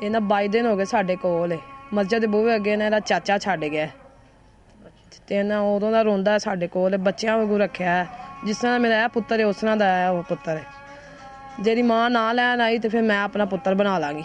ਇਹਨਾਂ 22 ਦਿਨ ਹੋ ਗਏ ਸਾਡੇ ਕੋਲ ਮਸਜਿਦ ਦੇ ਬੂਹੇ ਅੱਗੇ ਨਾ ਇਹਦਾ ਚਾਚਾ ਛੱਡ ਗਿਆ ਤੇ ਇਹਨਾਂ ਉਦੋਂ ਦਾ ਰੋਂਦਾ ਸਾਡੇ ਕੋਲ, ਬੱਚਿਆਂ ਵਾਂਗੂ ਰੱਖਿਆ। ਜਿਸ ਤਰ੍ਹਾਂ ਮੇਰਾ ਪੁੱਤਰ ਹੈ ਉਸ ਤਰ੍ਹਾਂ ਦਾ ਹੈ ਉਹ ਪੁੱਤਰ ਹੈ। ਜਿਹੜੀ ਮਾਂ ਨਾ ਲੈਣ ਆਈ ਤੇ ਫਿਰ ਮੈਂ ਆਪਣਾ ਪੁੱਤਰ ਬਣਾ ਲਾਂਗੀ।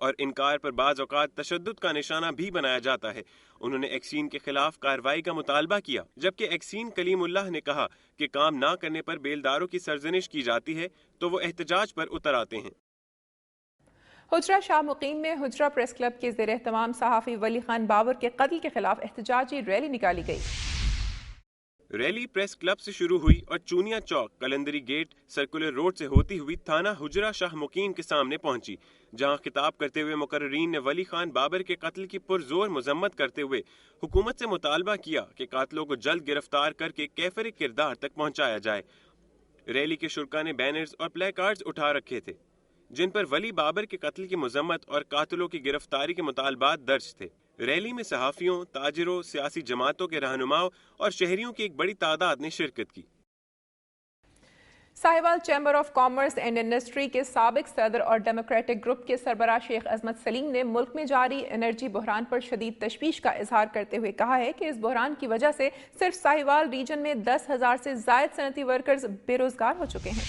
اور انکار پر بعض اوقات تشدد کا نشانہ بھی بنایا جاتا ہے۔ انہوں نے ایکسین کے خلاف کارروائی کا مطالبہ کیا، جبکہ ایکسین کلیم اللہ نے کہا کہ کام نہ کرنے پر بیلداروں کی سرزنش کی جاتی ہے تو وہ احتجاج پر اتر آتے ہیں۔ حجرہ شاہ مقیم میں حجرہ پریس کلب کے زیر اہتمام صحافی ولی خان بابر کے قتل کے خلاف احتجاجی ریلی نکالی گئی۔ ریلی پریس کلب سے شروع ہوئی اور چونیا چوک، کلندری گیٹ، سرکولر روڈ سے ہوتی ہوئی تھانہ حجرہ شاہ مقیم کے سامنے پہنچی، جہاں خطاب کرتے ہوئے مقررین نے ولی خان بابر کے قتل کی پرزور مذمت کرتے ہوئے حکومت سے مطالبہ کیا کہ قاتلوں کو جلد گرفتار کر کے کیفر کردار تک پہنچایا جائے۔ ریلی کے شرکا نے بینرز اور پلے کارڈز اٹھا رکھے تھے جن پر ولی بابر کے قتل کی مذمت اور قاتلوں کی گرفتاری کے مطالبات درج تھے۔ ریلی میں صحافیوں، تاجروں، سیاسی جماعتوں کے رہنماؤں اور شہریوں کی ایک بڑی تعداد نے شرکت کی۔ Sahiwal chamber of commerce and industry کے سابق صدر اور ڈیموکریٹک گروپ کے سربراہ شیخ عظمت سلیم نے ملک میں جاری انرجی بحران پر شدید تشویش کا اظہار کرتے ہوئے کہا ہے کہ اس بحران کی وجہ سے صرف ساہیوال ریجن میں 10,000 سے زائد صنعتی ورکرز بے روزگار ہو چکے ہیں۔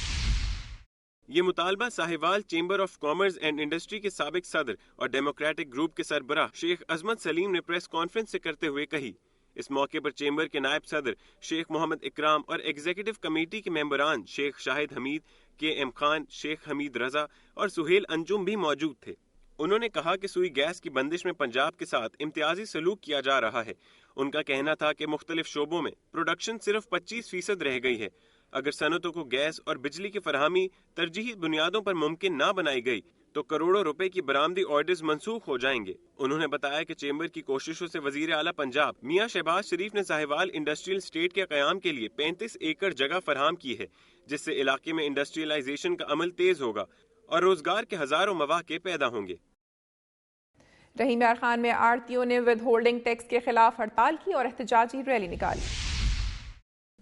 یہ مطالبہ Sahiwal chamber of commerce and industry کے سابق صدر اور ڈیموکریٹک گروپ کے سربراہ شیخ عظمت سلیم نے پریس کانفرنس سے کرتے ہوئے کہی۔ اس موقع پر چیمبر کے نائب صدر شیخ محمد اکرام اور ایگزیکٹو کمیٹی کے ممبران شیخ شاہد حمید، کے ایم خان، شیخ حمید رضا اور سہیل انجم بھی موجود تھے۔ انہوں نے کہا کہ سوئی گیس کی بندش میں پنجاب کے ساتھ امتیازی سلوک کیا جا رہا ہے۔ ان کا کہنا تھا کہ مختلف شعبوں میں پروڈکشن صرف 25% رہ گئی ہے۔ اگر صنعتوں کو گیس اور بجلی کی فراہمی ترجیحی بنیادوں پر ممکن نہ بنائی گئی تو کروڑوں روپے کی برآمدی آرڈرز منسوخ ہو جائیں گے۔ انہوں نے بتایا کہ چیمبر کی کوششوں سے وزیر اعلیٰ پنجاب میاں شہباز شریف نے ساہیوال انڈسٹریل اسٹیٹ کے قیام کے لیے 35 ایکڑ جگہ فراہم کی ہے، جس سے علاقے میں انڈسٹریلائزیشن کا عمل تیز ہوگا اور روزگار کے ہزاروں مواقع پیدا ہوں گے۔ رحیم یار خان میں آڑتیوں نے ود ہولڈنگ ٹیکس کے خلاف ہڑتال کی اور احتجاجی ریلی نکالی۔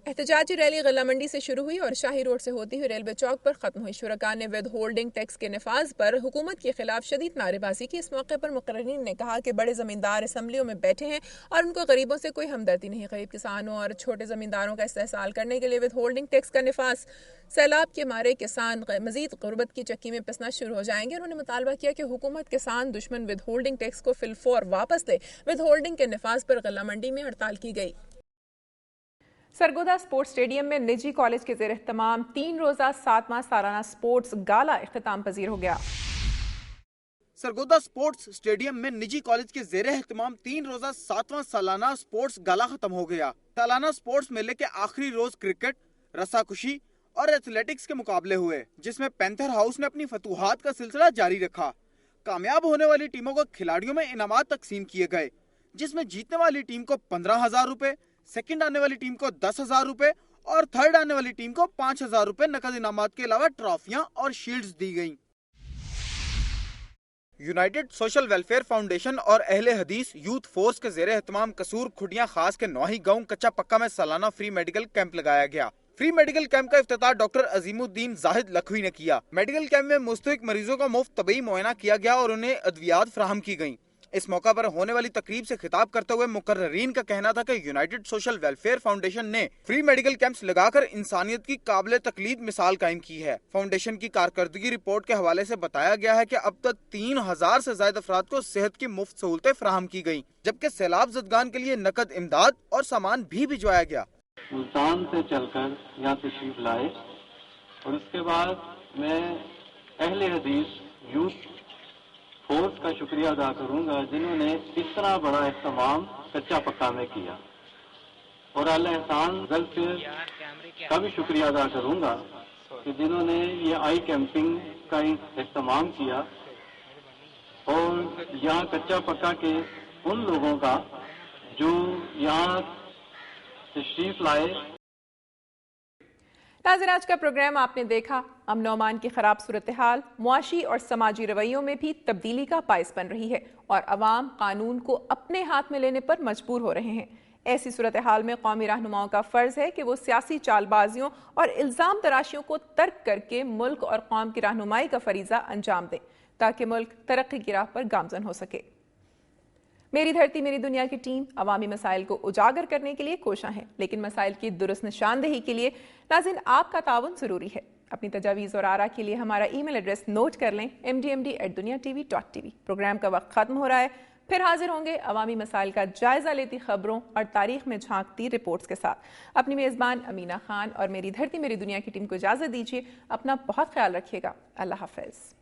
احتجاجی ریلی غلہ منڈی سے شروع ہوئی اور شاہی روڈ سے ہوتی ہوئی ریلوے چوک پر ختم ہوئی۔ شرکاء نے ود ہولڈنگ ٹیکس کے نفاذ پر حکومت کے خلاف شدید نعرے بازی کی۔ اس موقع پر مقررین نے کہا کہ بڑے زمیندار اسمبلیوں میں بیٹھے ہیں اور ان کو غریبوں سے کوئی ہمدردی نہیں۔ غریب کسانوں اور چھوٹے زمینداروں کا استحصال کرنے کے لیے ود ہولڈنگ ٹیکس کا نفاذ سیلاب کے مارے کسان مزید غربت کی چکی میں پسنا شروع ہو جائیں گے۔ انہوں نے مطالبہ کیا کہ حکومت کسان دشمن ود ہولڈنگ ٹیکس کو فی الفور واپس لے۔ ود ہولڈنگ کے نفاذ پر غلہ منڈی میں ہڑتال کی گئی۔ سرگودا اسپورٹس اسٹیڈیم میں نجی کالج کے زیر اہتمام 3 روزہ 7واں سالانہ اسپورٹس گالا اختتام پذیر ہو گیا۔ سرگودا اسپورٹس اسٹیڈیم میں نجی کالج کے زیر اہتمام 3 روزہ 7واں سالانہ اسپورٹس گالا ختم ہو گیا۔ سالانہ اسپورٹس میلے کے آخری روز کرکٹ، رسا کشی اور ایتھلیٹکس کے مقابلے ہوئے، جس میں پینتھر ہاؤس نے اپنی فتوحات کا سلسلہ جاری رکھا۔ کامیاب ہونے والی ٹیموں کو کھلاڑیوں میں انعامات تقسیم کیے گئے، جس میں جیتنے والی ٹیم کو 15,000 روپے، سیکنڈ آنے والی ٹیم کو 10,000 روپے اور تھرڈ آنے والی ٹیم کو 5,000 روپے نقد انعامات کے علاوہ ٹرافیاں اور شیلڈز دی گئیں۔ یونائیٹڈ سوشل ویلفیئر فاؤنڈیشن اور اہل حدیث یوتھ فورس کے زیر اہتمام قصور کھڈیاں خاص کے نواحی گاؤں کچا پکا میں سالانہ فری میڈیکل کیمپ لگایا گیا۔ فری میڈیکل کیمپ کا افتتاح ڈاکٹر عظیم الدین زاہد لکھوی نے کیا۔ میڈیکل کیمپ میں مستحق مریضوں کا مفت طبی معائنہ کیا گیا اور انہیں ادویات فراہم کی گئیں۔ اس موقع پر ہونے والی تقریب سے خطاب کرتے ہوئے مقررین کا کہنا تھا کہ یونائیٹڈ سوشل ویلفیئر فاؤنڈیشن نے فری میڈیکل کیمپس لگا کر انسانیت کی قابل تقلید مثال قائم کی ہے۔ فاؤنڈیشن کی کارکردگی رپورٹ کے حوالے سے بتایا گیا ہے کہ اب تک 3,000 سے زائد افراد کو صحت کی مفت سہولتیں فراہم کی گئیں، جبکہ سیلاب زدگان کے لیے نقد امداد اور سامان بھی بھجوایا گیا۔ ملتان سے چل کر یہاں تشریف لائے اور اس کے بعد میں اہل حدیث یوتھ فورس کا شکریہ ادا کروں گا جنہوں نے اس طرح بڑا اہتمام کچا پکا میں کیا، اور اعلی احسان ویلفیئر کا بھی شکریہ ادا کروں گا کہ جنہوں نے یہ آئی کیمپنگ کا اہتمام کیا اور یہاں کچا پکا کے ان لوگوں کا جو یہاں تشریف لائے۔ ناظرین، آج کا پروگرام آپ نے دیکھا۔ امن و امان کی خراب صورتحال معاشی اور سماجی رویوں میں بھی تبدیلی کا باعث بن رہی ہے اور عوام قانون کو اپنے ہاتھ میں لینے پر مجبور ہو رہے ہیں۔ ایسی صورتحال میں قومی رہنماؤں کا فرض ہے کہ وہ سیاسی چال بازیوں اور الزام تراشیوں کو ترک کر کے ملک اور قوم کی رہنمائی کا فریضہ انجام دیں تاکہ ملک ترقی کی راہ پر گامزن ہو سکے۔ میری دھرتی میری دنیا کی ٹیم عوامی مسائل کو اجاگر کرنے کے لیے کوشاں ہے، لیکن مسائل کی درست نشاندہی کے لیے ناظرین آپ کا تعاون ضروری ہے۔ اپنی تجاویز اور آرا کے لیے ہمارا ای میل ایڈریس نوٹ کر لیں mdmd@duniatv.tv۔ پروگرام کا وقت ختم ہو رہا ہے، پھر حاضر ہوں گے عوامی مسائل کا جائزہ لیتی خبروں اور تاریخ میں جھانکتی رپورٹس کے ساتھ۔ اپنی میزبان امینہ خان اور میری دھرتی میری دنیا کی ٹیم کو اجازت دیجیے۔ اپنا بہت خیال رکھیے گا۔ اللہ حافظ۔